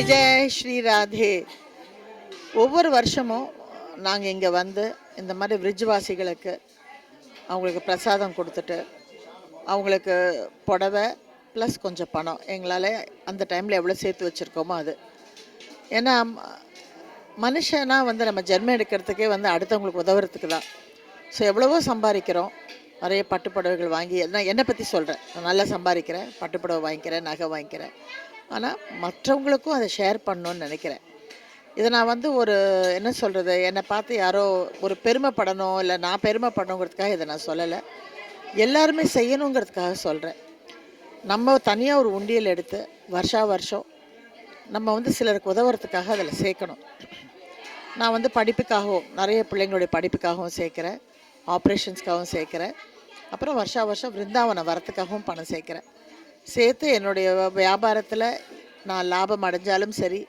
ஜெய் ஜெய் ஸ்ரீ ராதே. ஒவ்வொரு வருஷமும் நாங்கள் இங்கே வந்து இந்த மாதிரி விரிஜ்வாசிகளுக்கு அவங்களுக்கு பிரசாதம் கொடுத்துட்டு அவங்களுக்கு புடவை ப்ளஸ் கொஞ்சம் பணம் எங்களால் அந்த டைமில் எவ்வளோ சேர்த்து வச்சுருக்கோமோ அது. ஏன்னா மனுஷனாக வந்து நம்ம ஜென்மம் எடுக்கிறதுக்கே வந்து அடுத்தவங்களுக்கு உதவுறதுக்கு தான். ஸோ எவ்வளவோ சம்பாதிக்கிறோம், நிறைய பட்டுப்புடவைகள் வாங்கி, நான் என்னை பற்றி சொல்கிறேன், நான் நல்லா சம்பாதிக்கிறேன், பட்டுப்புடவை வாங்கிக்கிறேன், நகை வாங்கிக்கிறேன். ஆனால் மற்றவங்களுக்கும் அதை ஷேர் பண்ணணுன்னு நினைக்கிறேன். இதை நான் வந்து ஒரு என்ன சொல்கிறது, என்னை பார்த்து யாரோ ஒரு பெருமைப்படணும் இல்லை நான் பெருமைப்படணுங்கிறதுக்காக இதை நான் சொல்லலை, எல்லாருமே செய்யணுங்கிறதுக்காக சொல்கிறேன். நம்ம தனியாக ஒரு உண்டியல் எடுத்து வருஷம் நம்ம வந்து சிலருக்கு உதவுறதுக்காக அதில் சேர்க்கணும். நான் வந்து படிப்புக்காகவும் நிறைய பிள்ளைங்களுடைய படிப்புக்காகவும் சேர்க்குறேன், ஆப்ரேஷன்ஸ்க்காகவும் சேர்க்குறேன், அப்புறம் வருஷம் விருந்தாவனம் வரத்துக்காகவும் பணம் சேர்க்குறேன். சேர்த்து என்னுடைய வியாபாரத்தில் நான் லாபம் அடைஞ்சாலும் சரி,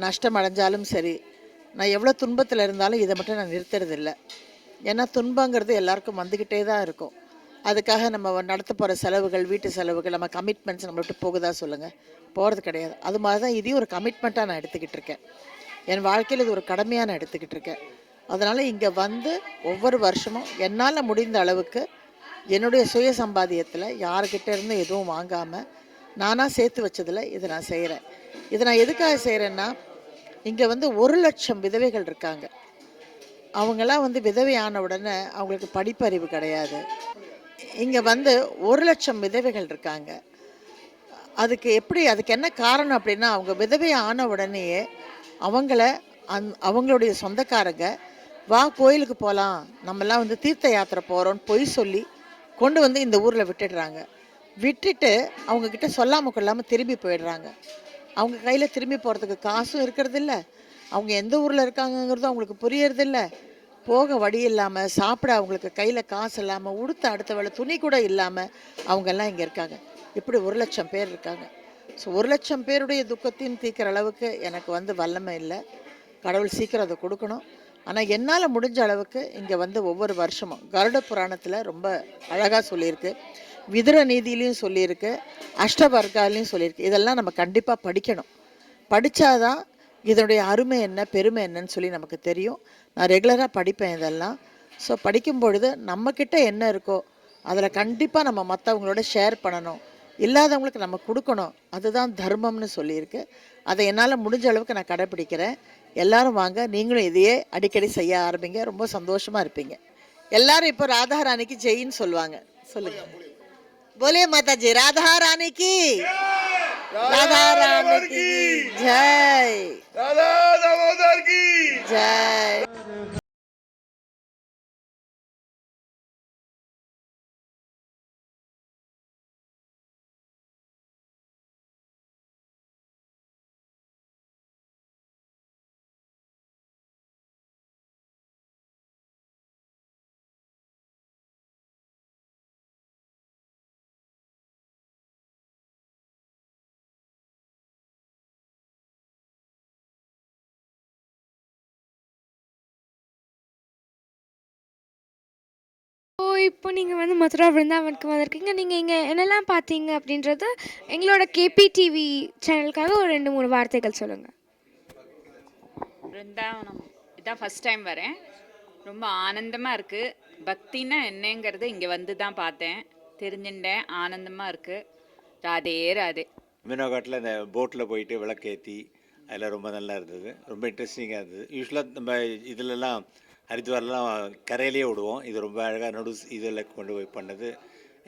நஷ்டம் அடைஞ்சாலும் சரி, நான் எவ்வளோ துன்பத்தில் இருந்தாலும் இதை மட்டும் நான் நிறுத்துறதில்லை. ஏன்னா துன்பங்கிறது எல்லாருக்கும் வந்துக்கிட்டே தான் இருக்கும். அதுக்காக நம்ம நடத்த போகிற செலவுகள், வீட்டு செலவுகள், நம்ம கமிட்மெண்ட்ஸ் நம்ம விட்டு போகுதா சொல்லுங்கள்? போகிறது கிடையாது. அது மாதிரி தான் இதையும் ஒரு கமிட்மெண்ட்டாக நான் எடுத்துக்கிட்டு இருக்கேன். என் வாழ்க்கையில் இது ஒரு கடமையாக நான் எடுத்துக்கிட்டு இருக்கேன். அதனால் இங்கே வந்து ஒவ்வொரு வருஷமும் என்னால் முடிந்த அளவுக்கு என்னுடைய சுய சம்பாத்தியத்தில் யார்கிட்ட இருந்து எதுவும் வாங்காமல் நானாக சேர்த்து வச்சதில் இதை நான் செய்கிறேன். இதை நான் எதுக்காக செய்கிறேன்னா, இங்கே வந்து 1,00,000 விதவைகள் இருக்காங்க. அவங்களாம் வந்து விதவை ஆன உடனே அவங்களுக்கு படிப்பறிவு கிடையாது. இங்கே வந்து 1,00,000 விதவைகள் இருக்காங்க. அதுக்கு என்ன காரணம் அப்படின்னா, அவங்க விதவை ஆன உடனேயே அவங்கள அவங்களுடைய சொந்தக்காரங்க வா கோயிலுக்கு போகலாம், நம்மலாம் வந்து தீர்த்த யாத்திரை போகிறோன்னு பொய் சொல்லி கொண்டு வந்து இந்த ஊரில் விட்டுட்டு அவங்கக்கிட்ட சொல்லாமல் கொள்ளாமல் திரும்பி போயிடுறாங்க. அவங்க கையில் திரும்பி போகிறதுக்கு காசும் இருக்கிறதில்ல, அவங்க எந்த ஊரில் இருக்காங்கங்கிறதும் அவங்களுக்கு புரியறதில்ல, போக வழி இல்லாமல், சாப்பிட அவங்களுக்கு கையில் காசு இல்லாமல், உடுத்த அடுத்த வேளை துணி கூட இல்லாமல் அவங்கெல்லாம் இங்கே இருக்காங்க. இப்படி 1,00,000 பேர் இருக்காங்க. ஸோ 1,00,000 பேருடைய துக்கத்தையும் தீர்க்கிற அளவுக்கு எனக்கு வந்து வல்லமை இல்லை. கடவுள் சீக்கிரம் அதை கொடுக்கணும். ஆனால் என்னால் முடிஞ்ச அளவுக்கு இங்கே வந்து ஒவ்வொரு வருஷமும் கருட புராணத்தில் ரொம்ப அழகாக சொல்லியிருக்கு, விதுர நீதியிலையும் சொல்லியிருக்கு, அஷ்டவர்காலையும் சொல்லியிருக்கு. இதெல்லாம் நம்ம கண்டிப்பாக படிக்கணும். படித்தாதான் இதனுடைய அருமை என்ன, பெருமை என்னன்னு சொல்லி நமக்கு தெரியும். நான் ரெகுலராக படிப்பேன் இதெல்லாம். ஸோ படிக்கும் பொழுது நம்மக்கிட்ட என்ன இருக்கோ அதில் கண்டிப்பாக நம்ம மற்றவங்களோட ஷேர் பண்ணணும், இல்லாதவங்களுக்கு நம்ம கொடுக்கணும். அதுதான் தர்மம்னு சொல்லியிருக்கு. அதை என்னால் முடிஞ்ச அளவுக்கு நான் கடைப்பிடிக்கிறேன். எல்லாரும் வாங்க, நீங்களும் இதையே அடிக்கடி செய்ய ஆரம்பிங்க, ரொம்ப சந்தோஷமாக இருப்பீங்க. எல்லாரும் இப்போ ராதா ராணிக்கு ஜெயின்னு சொல்லுவாங்க. சொல்லுங்க. போலே மாதாஜி, ராதா ராணிக்கு, ராதா ராணிக்கு ஜெய், ராதா தாமோதர் की ஜெய். இப்போ நீங்கள் வந்து மதுரா விருந்தாவனுக்கு வந்திருக்கீங்க. நீங்கள் இங்கே என்னெல்லாம் பார்த்தீங்க அப்படின்றத எங்களோட கேபி டிவி சேனலுக்காக ஒரு 2-3 வார்த்தைகள் சொல்லுங்கள். பிருந்தாவனம் இதான் ஃபஸ்ட் டைம் வரேன். ரொம்ப ஆனந்தமாக இருக்குது. பக்தின்னா என்னங்கிறது இங்கே வந்து தான் பார்த்தேன், தெரிஞ்சுட்டேன். ஆனந்தமாக இருக்குது. ராதே ராதே. மீனவகாட்டில் இந்த போட்டில் போயிட்டு விளக்கேற்றி அதில் ரொம்ப நல்லா இருந்தது, ரொம்ப இன்ட்ரெஸ்டிங்காக இருந்தது. யூஸ்வலாக நம்ம இதிலெல்லாம் ஹரித்வார்லாம் கரையிலே விடுவோம், இது ரொம்ப அழகாக இதில் கொண்டு போய் பண்ணது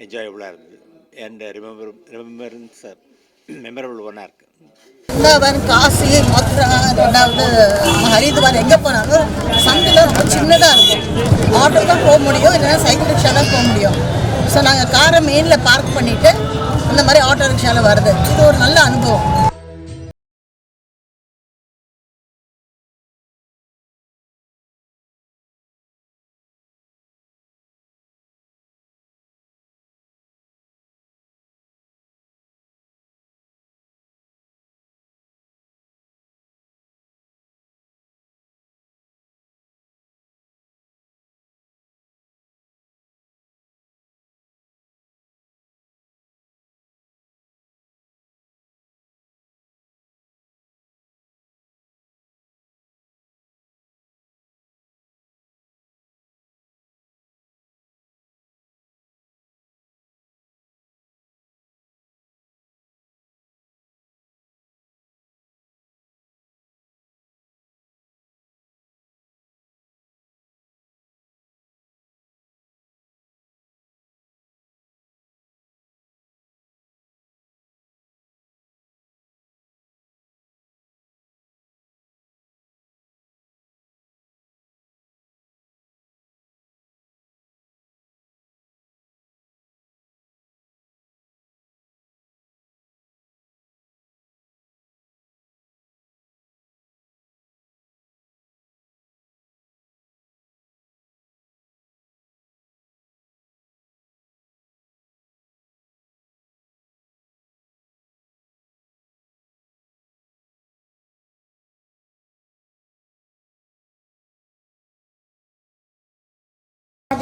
என்ஜாயபுளாக இருந்தது. அண்ட் ரிமெம்பரன்ஸ் மெமரபிள் ஒன்னாக இருக்குது. பிருந்தாவன், காசி, மதுரா, ரெண்டாவது ஹரித்வார் எங்கே போனாலும் சந்தில் ரொம்ப சின்னதாக இருக்கும். ஆட்டோ தான் போக முடியும், இல்லைன்னா சைக்கிள் ரிக்ஷா தான் போக முடியும். ஸோ நாங்கள் காரை மெயினில் பார்க் பண்ணிவிட்டு இந்த மாதிரி ஆட்டோ ரிக்ஷாவில் வருது. இது ஒரு நல்ல அனுபவம்.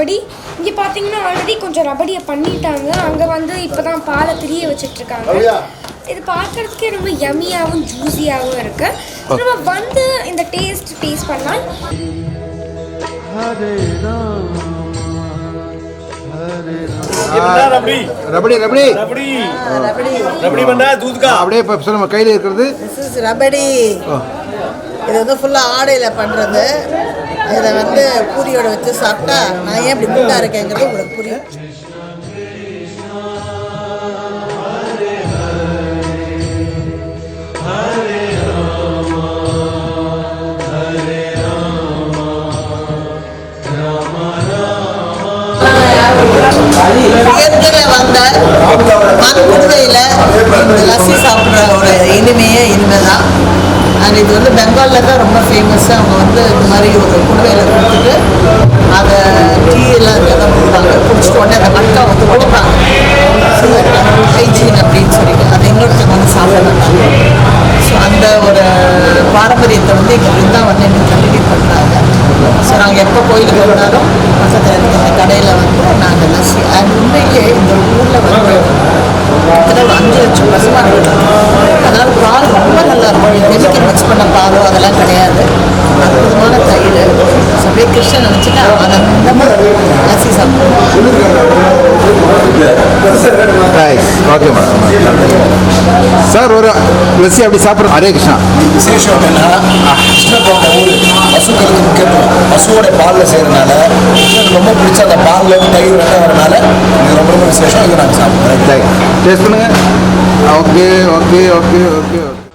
ரபடி. இங்கே பார்த்தீங்கன்னா ஆல்ரெடி கொஞ்சம் ரபடியை பண்ணிட்டாங்க. அங்கே வந்து இப்போ தான் பாலை திரிய வச்சிட்ருக்காங்க. இது பார்க்குறதுக்கே ரொம்ப யம்மியாகவும் ஜூஸியாகவும் இருக்குது. நம்ம வந்து இந்த டேஸ்ட் பண்ணலாம். रबड़ी रबड़ी रबड़ी रबड़ी बन रहा है दूध का அப்படியே இப்போ சொல்லுங்க கையில் இருக்கிறது திஸ் இஸ் ரபடி. இது வந்து ஃபுல்லாக ஆடையில் பண்ணுறது. இதை வந்து பூரியோட வச்சு சாப்பிட்டா நான் ஏன் இப்படி குண்டா இருக்கேங்கிறது உங்களுக்கு புரியும். இயற்கையில் வந்த புதுவையில் இந்த லஸ்ஸி சாப்பிட்ற ஒரு இனிமையே இனிமை தான். அண்ட் இது வந்து பெங்காலில் தான் ரொம்ப ஃபேமஸ். அவங்க வந்து இந்த மாதிரி ஒரு புதுவையில் கொடுத்துட்டு அதை டீ எல்லாம் இதில் தான் கொடுப்பாங்க. குடிச்சிட்டு உடனே அந்த மக்கா வந்து கொடுப்பாங்க ஹைஜீன் அப்படின்னு சொல்லிட்டு அதை இன்னொருத்தவங்க வந்து சாப்பிட மாட்டாங்க. ஸோ அந்த ஒரு பாரம்பரியத்தை வந்து எங்களுக்கு தான் வந்து எங்களுக்கு கண்டினியூ பண்ணுறாங்க. ஸோ நாங்கள் எப்போ கோயிலுக்கு வந்தாலும் பக்கத்தில் இருக்க இந்த கடையில் வந்து நாங்கள் லஸ்ஸி அண்ட் உண்மையிலே இந்த ஊரில் வந்து கிட்டத்தட்ட ஒரு 5 லட்சம் பசுமாடுகள். அதனால் பால் ரொம்ப நல்லா இருக்கும். கெமிக்கல் மிக்ஸ் பண்ண பாலோ அதெல்லாம் கிடையாது. அற்புதமான தயிர். ஸோ அப்படியே கிருஷ்ணன் நினச்சிட்டு ஆனந்தமாக லஸ்ஸி சாப்பிடுவோம். Okay madam. சார் ஒரு லஸ்ஸி அப்படி சாப்பிட்றோம். ஹரே கிருஷ்ணா. விசேஷம் என்னன்னா கிருஷ்ணத்தோட ஊர் பசுக்களுக்கு முக்கியத்துவம். பசுவோட பாலில் செய்கிறதுனால எனக்கு ரொம்ப பிடிச்ச அந்த பாலில் தயிர் வெள்ளை வரனால இது ரொம்ப ரொம்ப விசேஷம். இது நாங்கள் சாப்பிட்றோம். டேஸ்ட் பண்ணுங்க. Okay okay okay okay okay